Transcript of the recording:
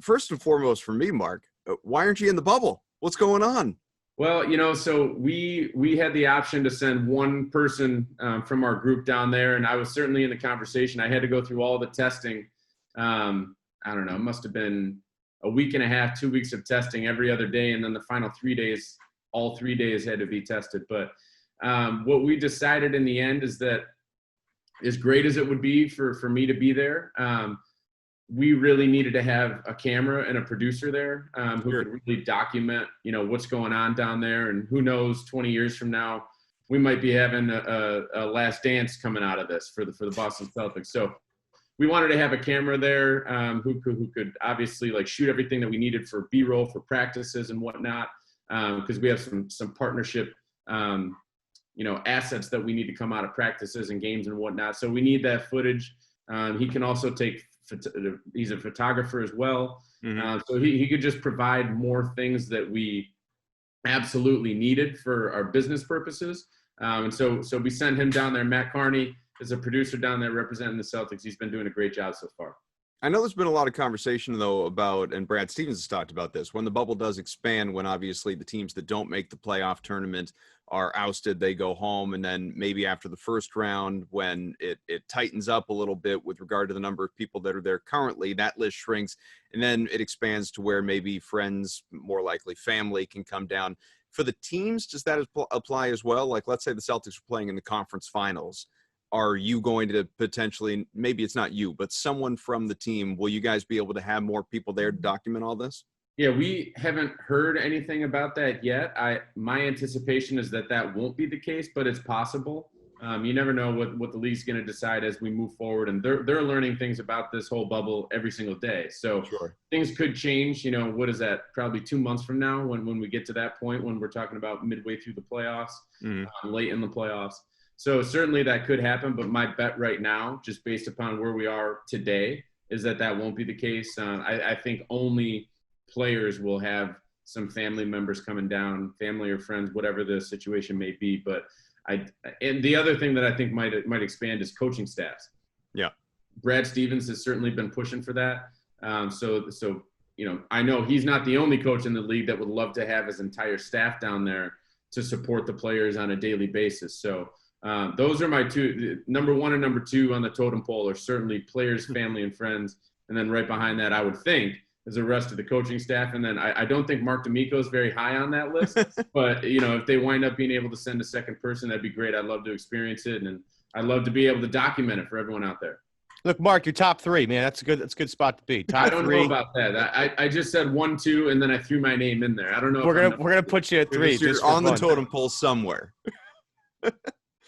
first and foremost for me, Mark, why aren't you in the bubble? What's going on? Well, so we had the option to send one person from our group down there, and I was certainly in the conversation. I had to go through all the testing. I don't know, it must have been a week and a half, 2 weeks of testing every other day, and then the final 3 days, all 3 days had to be tested. But what we decided in the end is that, as great as it would be for me to be there, we really needed to have a camera and a producer there who could really document, what's going on down there. And who knows, 20 years from now, we might be having a last dance coming out of this for the Boston Celtics. So we wanted to have a camera there who could obviously shoot everything that we needed for B-roll, for practices and whatnot, because we have some partnership, assets that we need to come out of practices and games and whatnot. So we need that footage. He can also he's a photographer as well. Mm-hmm. So he could just provide more things that we absolutely needed for our business purposes. And so we sent him down there. Matt Carney is a producer down there representing the Celtics. He's been doing a great job so far. I know there's been a lot of conversation, though, about, and Brad Stevens has talked about this, when the bubble does expand, when obviously the teams that don't make the playoff tournament are ousted, they go home, and then maybe after the first round, when it tightens up a little bit with regard to the number of people that are there currently, that list shrinks, and then it expands to where maybe friends, more likely family, can come down. For the teams, does that apply as well? Like, let's say the Celtics are playing in the conference finals. Are you going to potentially, maybe it's not you, but someone from the team, will you guys be able to have more people there to document all this? Yeah, we haven't heard anything about that yet. My anticipation is that won't be the case, but it's possible. You never know what the league's going to decide as we move forward, and they're learning things about this whole bubble every single day. So Things could change. What is that? Probably 2 months from now, when we get to that point, when we're talking about midway through the playoffs, late in the playoffs. So certainly that could happen, but my bet right now, just based upon where we are today, is that won't be the case. I think only players will have some family members coming down, family or friends, whatever the situation may be. But and the other thing that I think might expand is coaching staffs. Yeah, Brad Stevens has certainly been pushing for that. So I know he's not the only coach in the league that would love to have his entire staff down there to support the players on a daily basis. So those are my two. Number one and number two on the totem pole are certainly players, family, and friends. And then right behind that, I would think, is the rest of the coaching staff. And then I don't think Marc D'Amico is very high on that list. But, if they wind up being able to send a second person, that'd be great. I'd love to experience it. And I'd love to be able to document it for everyone out there. Look, Mark, you're top three, man. That's a good spot to be. Top I don't three. know about that. I just said 1, 2, and then I threw my name in there. I don't know. We're gonna put you at 3. You're on the totem pole somewhere.